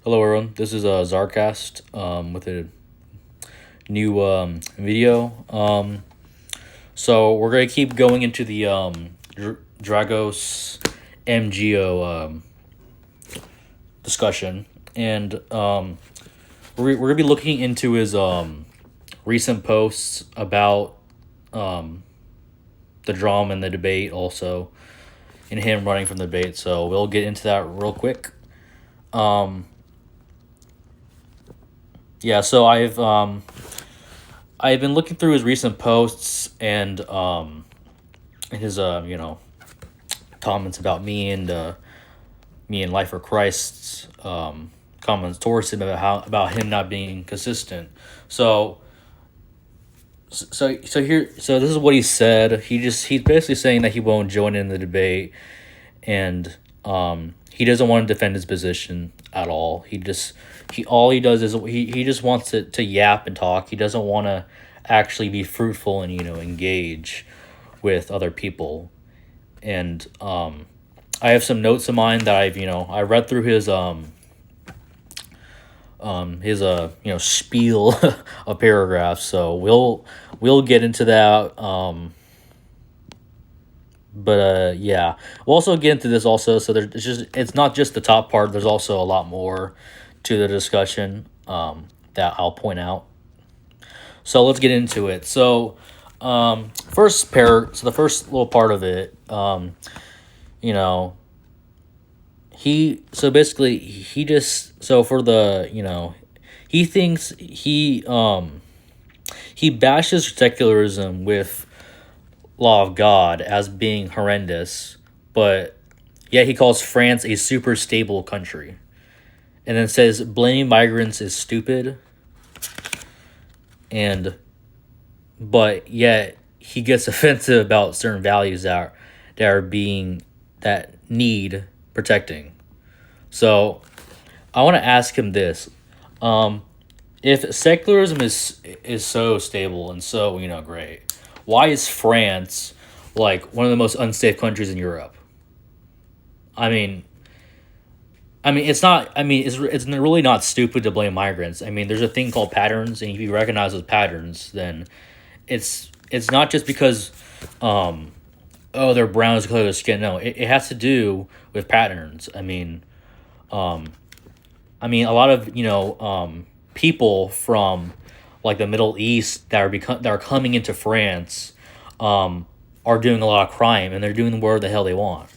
Hello, everyone. This is Zarcast with a new video. So we're gonna keep going into the Dragos MGO discussion, and we're gonna be looking into his recent posts about the drama and the debate, also, and him running from the debate. So we'll get into that real quick. Yeah, so I've been looking through his recent posts and his comments about me and Life for Christ's comments towards him about him not being consistent. So so this is what he said. He's basically saying that he won't join in the debate, and he doesn't want to defend his position at all. All he does is he just wants to yap and talk. He doesn't want to actually be fruitful and engage with other people. And I have some notes of mine that I read through his spiel of paragraphs. So we'll get into that. But yeah, we'll also get into this also. So it's not just the top part. There's also a lot more to the discussion that I'll point out. So let's get into it. So so the first little part of it, you know, he just so for the he thinks he bashes secularism with law of God as being horrendous, but yet he calls France a super stable country, and then says blaming migrants is stupid, and but yet he gets offensive about certain values that need protecting. So I want to ask him this: if secularism is so stable and so great, why is France like one of the most unsafe countries in Europe? I mean, it's not. It's really not stupid to blame migrants. I mean, there's a thing called patterns, and if you recognize those patterns, then it's not just because they're brown as the color of their skin. No, it has to do with patterns. A lot of people from like the Middle East that are coming into France are doing a lot of crime, and they're doing whatever the hell they want.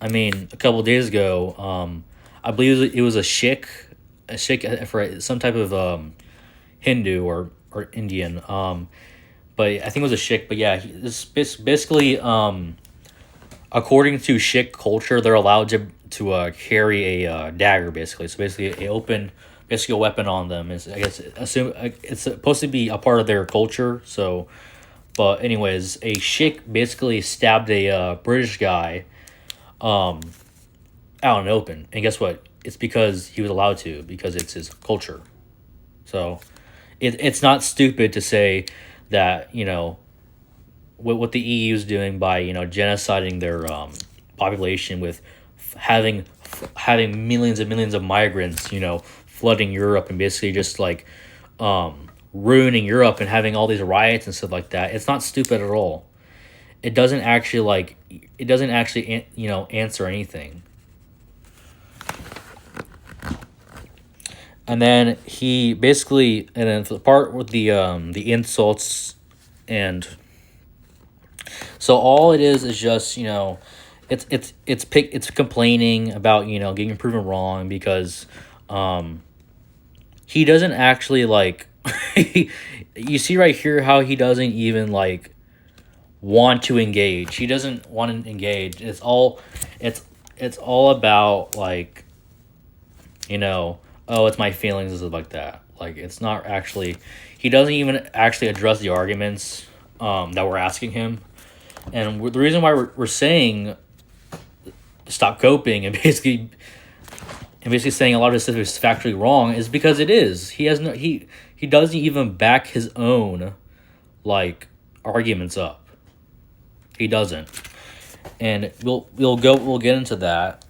A couple of days ago, I believe it was a sheikh for some type of Hindu or Indian. But I think it was a sheikh. But yeah, this basically according to Sikh culture, they're allowed to carry a dagger, basically. So basically, a weapon on them is, I guess, it's supposed to be a part of their culture. So, but anyways, a Sikh basically stabbed a British guy, out in the open, and guess what? It's because he was allowed to, because it's his culture. So, it's not stupid to say that what the EU is doing by genociding their population with having millions and millions of migrants flooding Europe and basically just like ruining Europe and having all these riots and stuff like that. It's not stupid at all. It doesn't actually answer anything. And then for the part with the insults, and so all it is just it's complaining about getting proven wrong, because he doesn't actually like you see right here how he doesn't even like want to engage. He doesn't want to engage. It's all about like oh, it's my feelings and stuff like that. Like, it's not actually, he doesn't even actually address the arguments that we're asking him. And the reason why we're saying stop coping and basically saying a lot of this stuff is factually wrong is because it is. He doesn't even back his own like arguments up. He doesn't. And we'll get into that.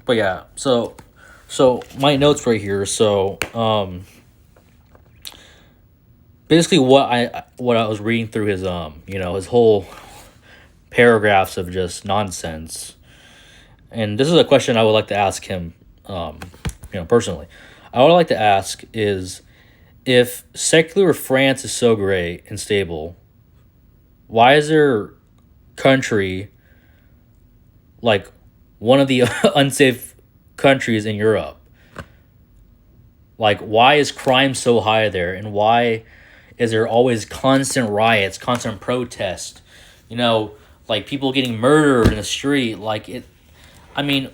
But yeah, so my notes right here. So basically what I was reading through his his whole paragraphs of just nonsense. And this is a question I would like to ask him, personally. I would like to ask is, if secular France is so great and stable, why is their country like one of the unsafe countries in Europe? Like, why is crime so high there, and why is there always constant riots, constant protest? You know, like people getting murdered in the street. Like it. I mean,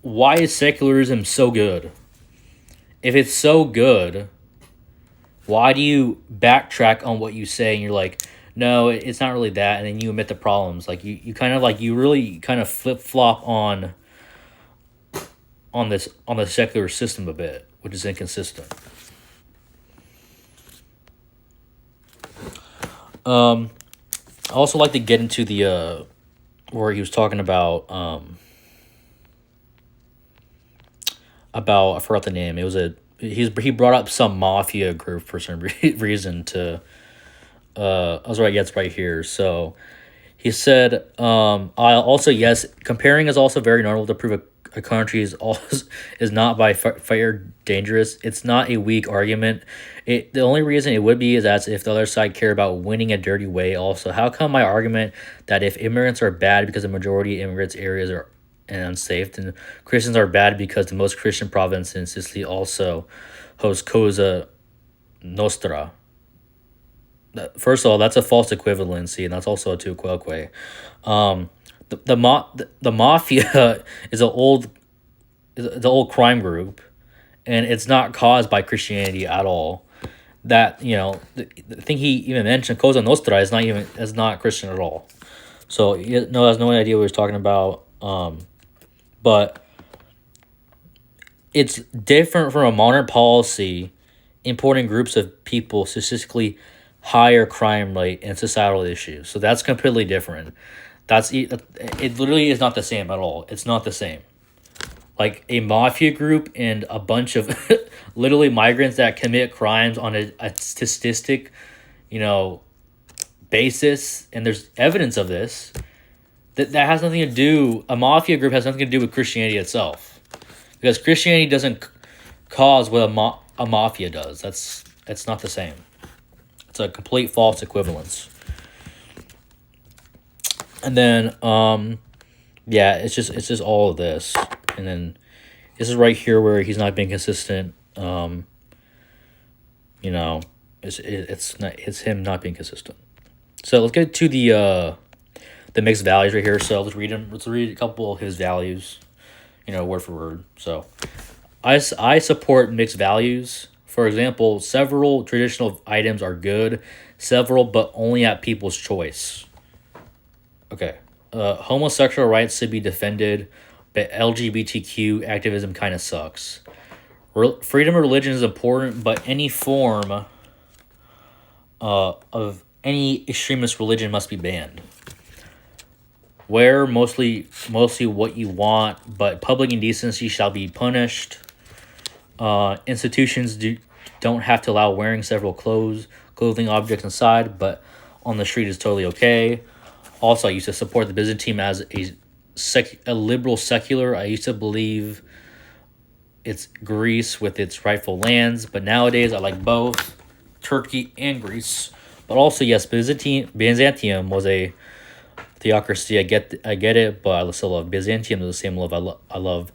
why is secularism so good? If it's so good, why do you backtrack on what you say and you're like, no, it's not really that, and then you admit the problems. Like you kind of like you really kind of flip flop on the secular system a bit, which is inconsistent. I also like to get into the where he was talking about I forgot the name. It was he brought up some mafia group for some reason to I was right. Yeah, it's right here. So he said, I also, yes, comparing is also very normal to prove a country is not by fire dangerous. It's not a weak argument. The only reason it would be is as if the other side care about winning a dirty way. Also, how come my argument that if immigrants are bad because the majority of immigrants areas are unsafe, then Christians are bad because the most Christian province in Sicily also hosts Cosa Nostra. First of all, that's a false equivalency, and that's also a tu quoque. The mafia is the old crime group, and it's not caused by Christianity at all. That the thing he even mentioned, Cosa Nostra, is not Christian at all. So no, has no idea what he's talking about. But it's different from a modern policy importing groups of people, statistically higher crime rate and societal issues. So that's completely different. It literally is not the same at all. It's not the same. Like a mafia group and a bunch of literally migrants that commit crimes on a statistic, basis, and there's evidence of this. That has nothing to do. A mafia group has nothing to do with Christianity itself, because Christianity doesn't cause what a mafia does. It's not the same. It's a complete false equivalence. And then it's just all of this. And then this is right here where he's not being consistent. It's him not being consistent. So let's get to the mixed values right here. So let's read them. Let's read a couple of his values, word for word. So I support mixed values. For example, several traditional items are good, several but only at people's choice. Okay. Homosexual rights should be defended, but LGBTQ activism kind of sucks. Freedom of religion is important, but any form of any extremist religion must be banned. Wear mostly what you want, but public indecency shall be punished. Institutions don't have to allow wearing several clothing objects inside, but on the street is totally okay. Also, I used to support the Byzantine as a liberal secular. I used to believe it's Greece with its rightful lands, but nowadays I like both Turkey and Greece. But also, yes, Byzantium was a theocracy. I get it, but I still love Byzantium. The same love I love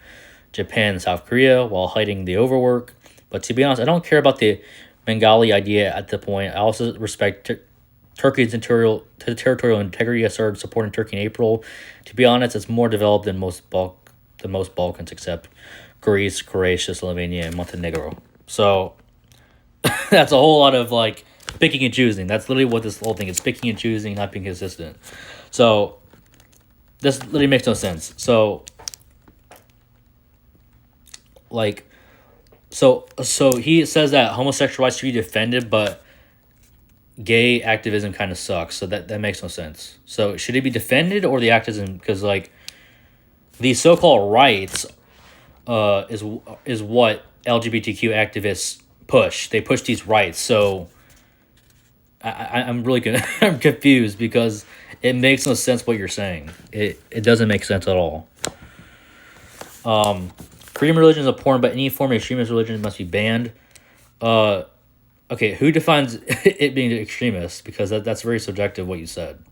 Japan and South Korea while hiding the overwork. But to be honest, I don't care about the Bengali idea at the point. I also respect Turkey's territorial integrity. I started supporting Turkey in April. To be honest, it's more developed than most Balkans, except Greece, Croatia, Slovenia, and Montenegro. So that's a whole lot of like picking and choosing. That's literally what this whole thing is: picking and choosing, not being consistent. So this literally makes no sense. So he says that homosexual rights should be defended, but gay activism kind of sucks. So that makes no sense. So should it be defended or the activism? Because like these so-called rights is what LGBTQ activists push. They push these rights. So I'm really I'm confused because it makes no sense what you're saying. It doesn't make sense at all. Freedom of religion is important, but any form of extremist religion must be banned. Uh, okay, who defines it being extremist? Because that's very subjective what you said.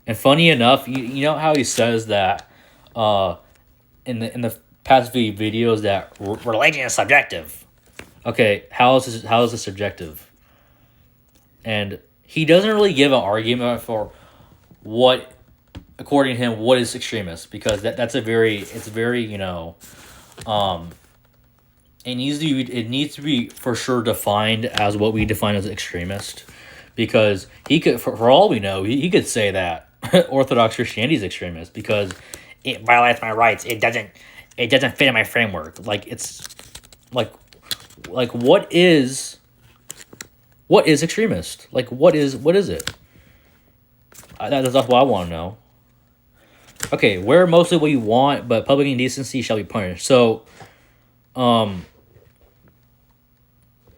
And funny enough, you know how he says that in the past few videos that religion is subjective. Okay, how is this subjective? And he doesn't really give an argument for what, according to him, what is extremist, because that's a very it's very um it needs to be for sure defined as what we define as extremist, because he could for all we know he could say that Orthodox Christianity is extremist because it violates my rights. It doesn't fit in my framework. Like it's like what is extremist? Like what is it? That's what I want to know. Okay, wear mostly what you want, but public indecency shall be punished. Um,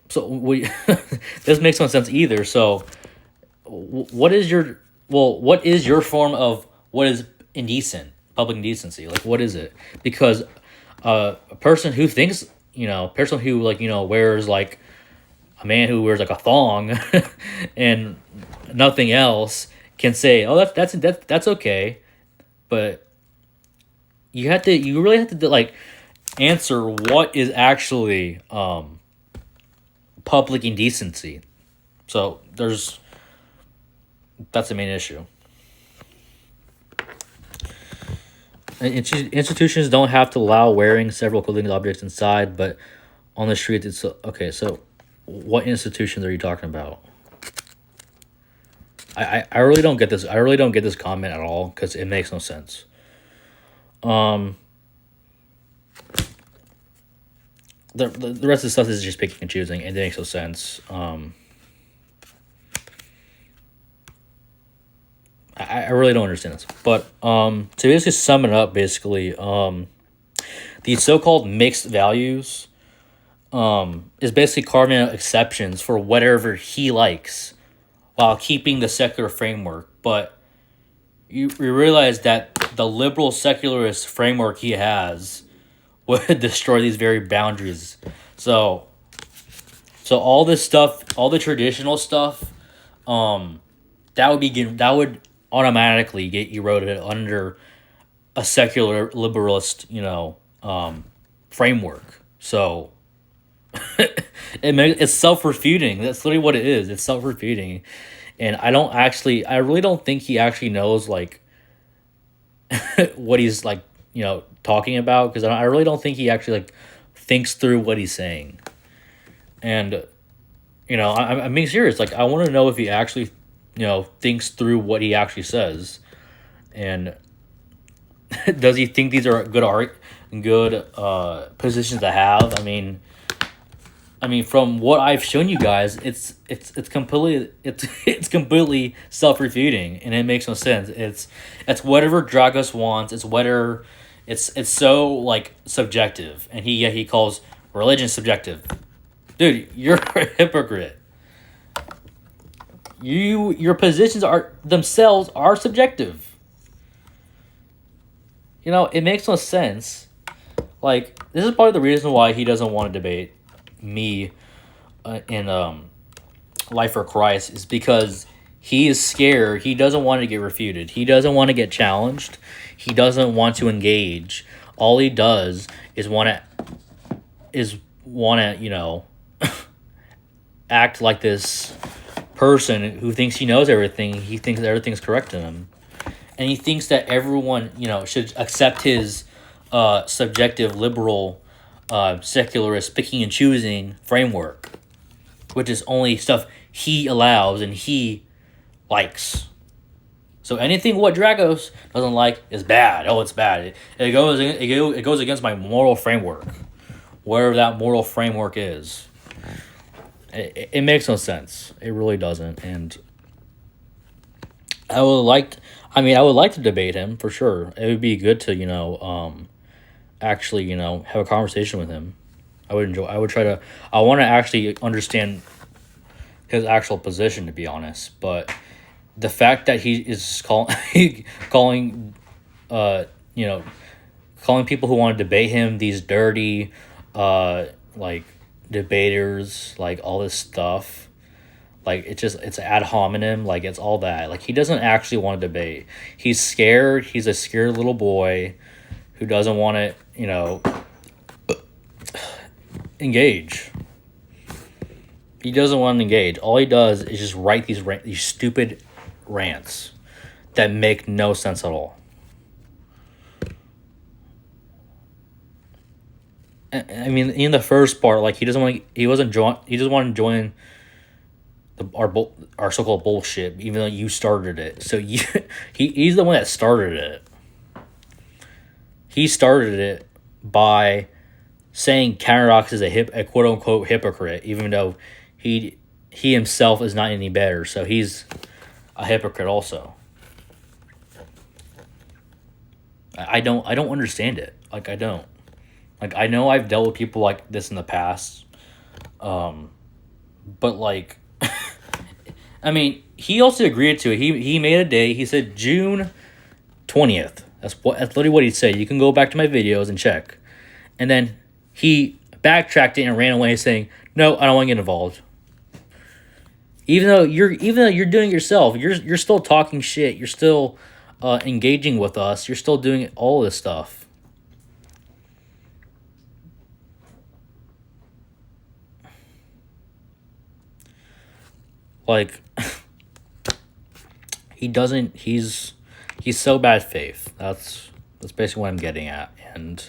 so we this makes no sense either. So, what is your form of what is indecent, public indecency? Like, what is it? Because a person who thinks, person who wears like a man who wears like a thong and nothing else can say, oh, that's okay, but you really have to like answer what is actually public indecency. So that's the main issue. Institutions don't have to allow wearing several clothing objects inside, but on the street it's okay. So what institutions are you talking about? I really don't get this. I really don't get this comment at all because it makes no sense. Um, the rest of the stuff is just picking and choosing, and it makes no sense. I really don't understand this. But to basically sum it up, these so-called mixed values is basically carving out exceptions for whatever he likes while keeping the secular framework. But you realize that the liberal secularist framework he has would destroy these very boundaries. So all this stuff, all the traditional stuff, that would automatically get eroded under a secular liberalist, framework. So it's self-refuting. That's literally what it is. It's self-refuting. And I really don't think he actually knows like what he's like, talking about, because I really don't think he actually like thinks through what he's saying. And I'm being serious. Like I want to know if he actually thinks through what he actually says, and does he think these are good positions to have? I mean, from what I've shown you guys, it's completely it's completely self-refuting, and it makes no sense. It's whatever Dragos wants. It's so like subjective, and he calls religion subjective. Dude, you're a hypocrite. Your positions themselves are subjective. It makes no sense. Like, this is probably the reason why he doesn't want to debate me in Life for Christ, is because he is scared. He doesn't want to get refuted. He doesn't want to get challenged. He doesn't want to engage. All he does is want to act like this person who thinks he knows everything. He thinks everything's correct to him, and he thinks that everyone should accept his subjective liberal secularist picking and choosing framework, which is only stuff he allows and he likes. So anything what Dragos doesn't like is bad. Oh, it's bad. It goes against my moral framework, whatever that moral framework is. It makes no sense. It really doesn't. And I would like to debate him for sure. It would be good to, actually, have a conversation with him. I would try to. I want to actually understand his actual position, to be honest. But the fact that he is calling, uh, you know, calling people who want to debate him these dirty, like debaters, like all this stuff. Like it's ad hominem, like it's all that. Like he doesn't actually want to debate. He's scared. He's a scared little boy who doesn't want to, engage. He doesn't want to engage. All he does is just write these stupid rants that make no sense at all. I mean, in the first part, like he doesn't want to join our so called bullshit, even though you started it. So he's the one that started it. He started it by saying Counterox is a quote unquote hypocrite, even though he himself is not any better. So he's a hypocrite also. I don't understand it. Like I don't. Like I know I've dealt with people like this in the past. But like I mean, he also agreed to it. He made a day. He said June 20th. That's literally what he said. You can go back to my videos and check. And then he backtracked it and ran away saying, "No, I don't want to get involved." Even though you're doing it yourself, you're still talking shit. You're still engaging with us. You're still doing all this stuff. Like he's so bad faith. That's basically what I'm getting at. And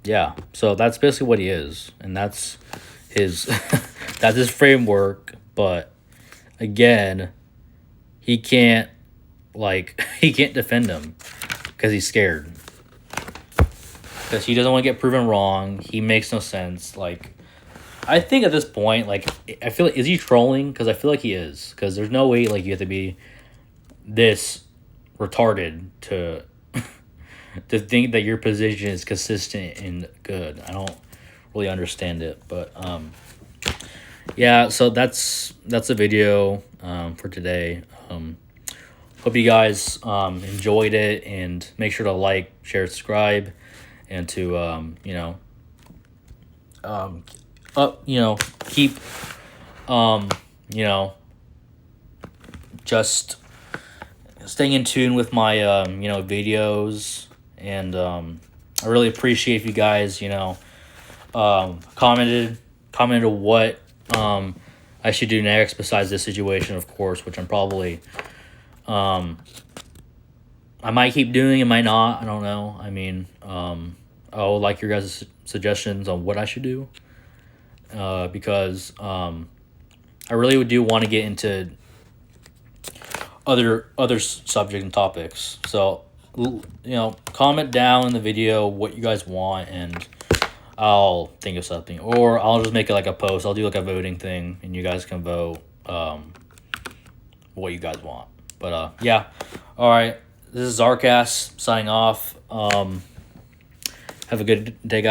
yeah, so that's basically what he is, and that's his that's his framework. But again, he can't he can't defend him because he's scared, because he doesn't want to get proven wrong. He makes no sense. Like I think at this point, like I feel like, is he trolling? Because I feel like he is. Because there's no way like you have to be this retarded to to think that your position is consistent and good. I don't really understand it, but yeah. So that's the video for today. Hope you guys enjoyed it, and make sure to like, share, subscribe, and to keep just staying in tune with my videos. And I really appreciate if you guys commented what I should do next besides this situation, of course, which I'm probably I might keep doing, it might not, I don't know. I mean, I would like your guys' suggestions on what I should do, because I really do want to get into other subjects and topics. So comment down in the video what you guys want, and I'll think of something, or I'll just make it like a post. I'll do like a voting thing, and you guys can vote what you guys want. But yeah, all right, this is Zarcast signing off. Have a good day, guys.